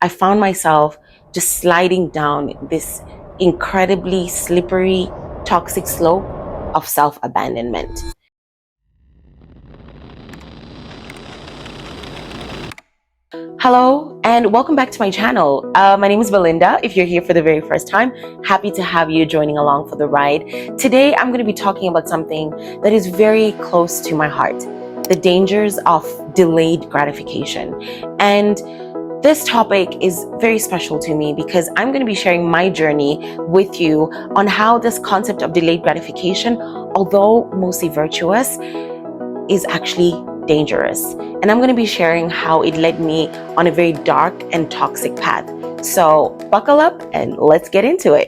I found myself just sliding down this incredibly slippery, toxic slope of self-abandonment. Hello and welcome back to my channel. My name is Belinda. If you're here for the very first time, happy to have you joining along for the ride. Today, I'm going to be talking about something that is very close to my heart: the dangers of delayed gratification. And this topic is very special to me because I'm going to be sharing my journey with you on how this concept of delayed gratification, although mostly virtuous, is actually dangerous. And I'm going to be sharing how it led me on a very dark and toxic path. So buckle up and let's get into it.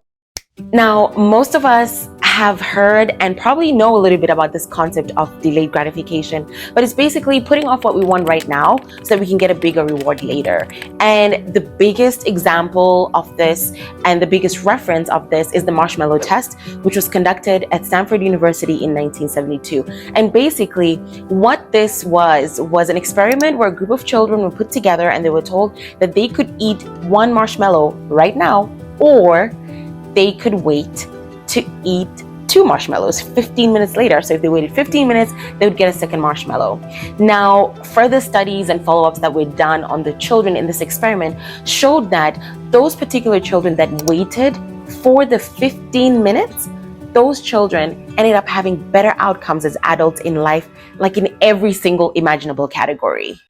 Now, most of us have heard and probably know a little bit about this concept of delayed gratification, but it's basically putting off what we want right now so that we can get a bigger reward later. And the biggest example of this and the biggest reference of this is the marshmallow test, which was conducted at Stanford University in 1972. And basically what this was an experiment where a group of children were put together and they were told that they could eat one marshmallow right now, or they could wait to eat 2 marshmallows 15 minutes later. So if they waited 15 minutes, they would get a second marshmallow. Now, further studies and follow-ups that were done on the children in this experiment showed that those particular children that waited for the 15 minutes, those children ended up having better outcomes as adults in life, like in every single imaginable category.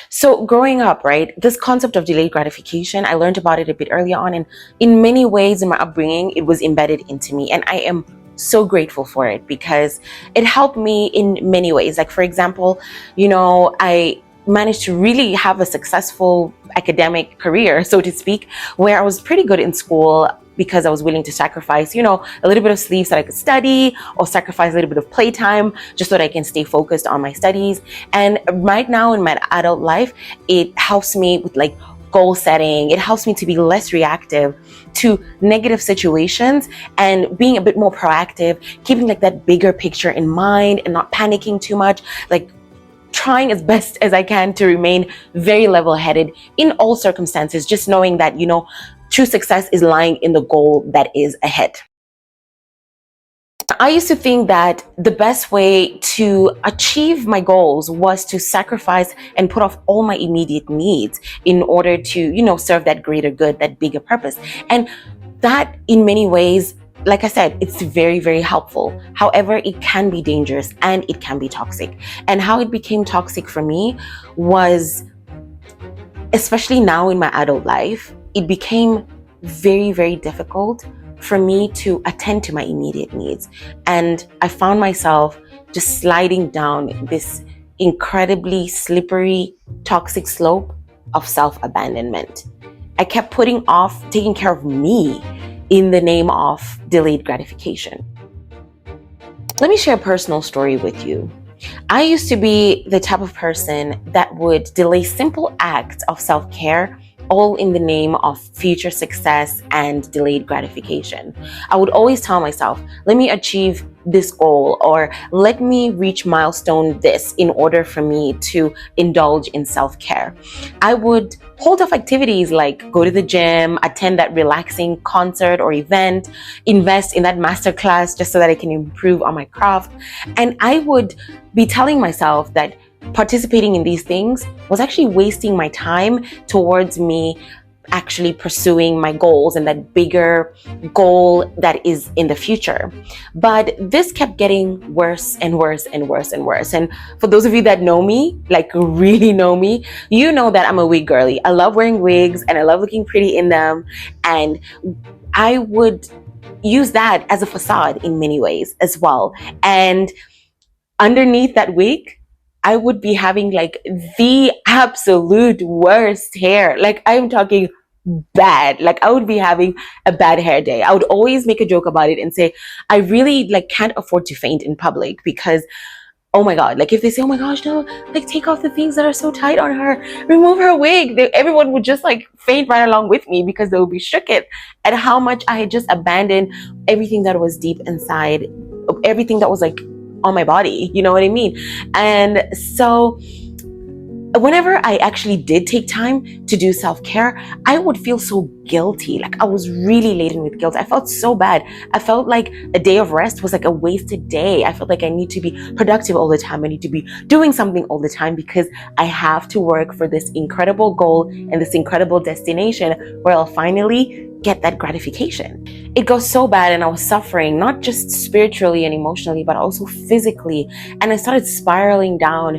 So growing up, right, this concept of delayed gratification, I learned about it a bit earlier on, and in many ways in my upbringing, it was embedded into me. And I am so grateful for it because it helped me in many ways. Like, for example, I managed to really have a successful academic career, so to speak, where I was pretty good in school because I was willing to sacrifice, a little bit of sleep so that I could study, or sacrifice a little bit of playtime just so that I can stay focused on my studies. And right now in my adult life, it helps me with like goal setting. It helps me to be less reactive to negative situations and being a bit more proactive, keeping like that bigger picture in mind and not panicking too much, like trying as best as I can to remain very level-headed in all circumstances, just knowing that, true success is lying in the goal that is ahead. I used to think that the best way to achieve my goals was to sacrifice and put off all my immediate needs in order to, serve that greater good, that bigger purpose. And that in many ways, like I said, it's very, very helpful. However, it can be dangerous and it can be toxic. And how it became toxic for me was, especially now in my adult life, it became very, very difficult for me to attend to my immediate needs. And I found myself just sliding down this incredibly slippery, toxic slope of self-abandonment. I kept putting off taking care of me in the name of delayed gratification. Let me share a personal story with you. I used to be the type of person that would delay simple acts of self-care, all in the name of future success and delayed gratification. I would always tell myself, let me achieve this goal, or let me reach milestone this in order for me to indulge in self-care. I would hold off activities like go to the gym, attend that relaxing concert or event, invest in that masterclass just so that I can improve on my craft. And I would be telling myself that participating in these things was actually wasting my time towards me actually pursuing my goals and that bigger goal that is in the future. But this kept getting worse and worse and worse and worse. And for those of you that know me, like really know me, you know that I'm a wig girly. I love wearing wigs and I love looking pretty in them. And I would use that as a facade in many ways as well. And underneath that wig, I would be having like the absolute worst hair. Like, I'm talking bad. Like, I would be having a bad hair day. I would always make a joke about it and say, I really can't afford to faint in public because, oh my God, if they say, oh my gosh, no, take off the things that are so tight on her, remove her wig, everyone would just faint right along with me because they would be shook at how much I had just abandoned everything that was deep inside, everything that was on my body, you know what I mean? And so whenever I actually did take time to do self-care, I would feel so guilty. Like I was really laden with guilt. I felt so bad. I felt like a day of rest was like a wasted day. I felt like I need to be productive all the time. I need to be doing something all the time because I have to work for this incredible goal and this incredible destination where I'll finally get that gratification. It got so bad and I was suffering, not just spiritually and emotionally, but also physically. And I started spiraling down.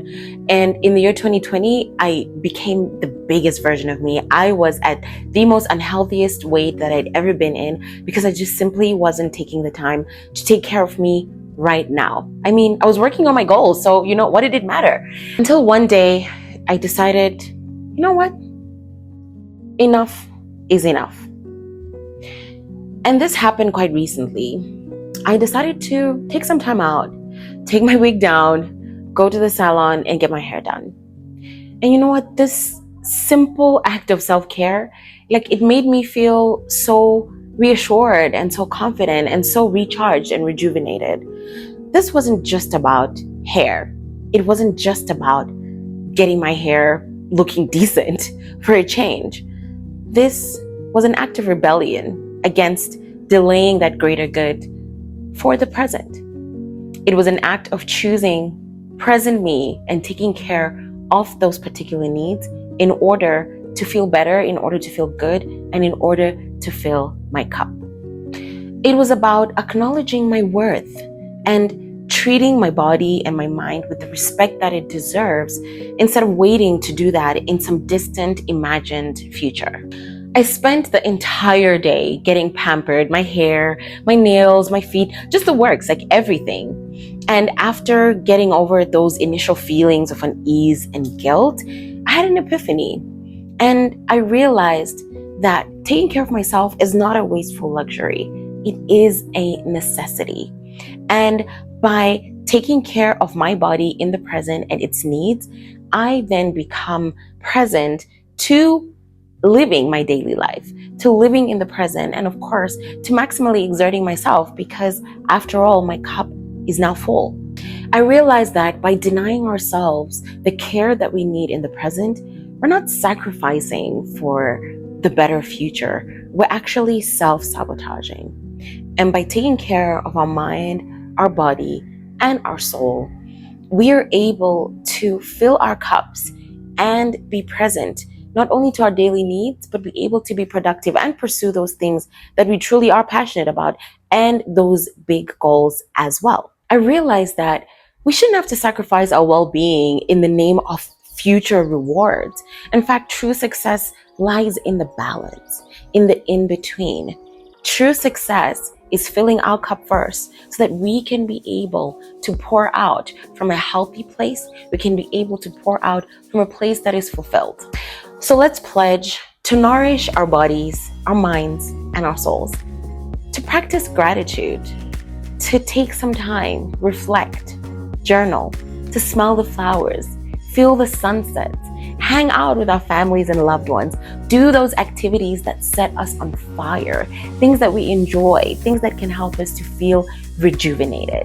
And in the year 2020, I became the biggest version of me. I was at the most unhealthiest weight that I'd ever been in because I just simply wasn't taking the time to take care of me right now. I mean, I was working on my goals, so what did it matter? Until one day I decided, you know what? Enough is enough. And this happened quite recently. I decided to take some time out, take my wig down, go to the salon and get my hair done. And you know what? This simple act of self-care, it made me feel so reassured and so confident and so recharged and rejuvenated. This wasn't just about hair. It wasn't just about getting my hair looking decent for a change. This was an act of rebellion against delaying that greater good for the present. It was an act of choosing present me and taking care of those particular needs in order to feel better, in order to feel good, and in order to fill my cup. It was about acknowledging my worth and treating my body and my mind with the respect that it deserves instead of waiting to do that in some distant, imagined future. I spent the entire day getting pampered, my hair, my nails, my feet, just the works, everything. And after getting over those initial feelings of unease and guilt, I had an epiphany. And I realized that taking care of myself is not a wasteful luxury. It is a necessity. And by taking care of my body in the present and its needs, I then become present to living my daily life, to living in the present, and of course, to maximally exerting myself because after all, my cup is now full. I realized that by denying ourselves the care that we need in the present, we're not sacrificing for the better future. We're actually self-sabotaging. And by taking care of our mind, our body, and our soul, we are able to fill our cups and be present not only to our daily needs, but be able to be productive and pursue those things that we truly are passionate about and those big goals as well. I realized that we shouldn't have to sacrifice our well-being in the name of future rewards. In fact, true success lies in the balance, in the in-between. True success is filling our cup first so that we can be able to pour out from a healthy place. We can be able to pour out from a place that is fulfilled. So let's pledge to nourish our bodies, our minds, and our souls, to practice gratitude, to take some time, reflect, journal, to smell the flowers, feel the sunsets, hang out with our families and loved ones, do those activities that set us on fire, things that we enjoy, things that can help us to feel rejuvenated.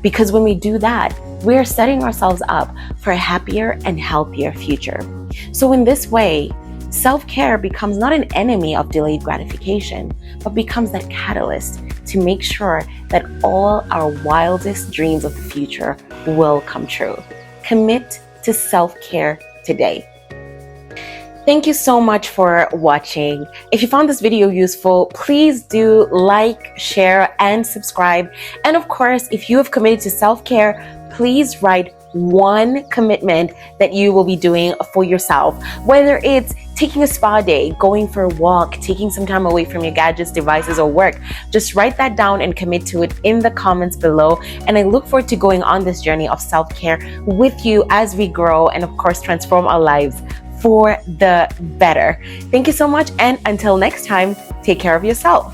Because when we do that, we're setting ourselves up for a happier and healthier future. So in this way, self-care becomes not an enemy of delayed gratification, but becomes that catalyst to make sure that all our wildest dreams of the future will come true. Commit to self-care today. Thank you so much for watching. If you found this video useful, please do like, share, and subscribe. And of course, if you have committed to self-care, please write one commitment that you will be doing for yourself. Whether it's taking a spa day, going for a walk, taking some time away from your gadgets, devices, or work, just write that down and commit to it in the comments below. And I look forward to going on this journey of self-care with you as we grow and of course transform our lives for the better. Thank you so much, and until next time, take care of yourself.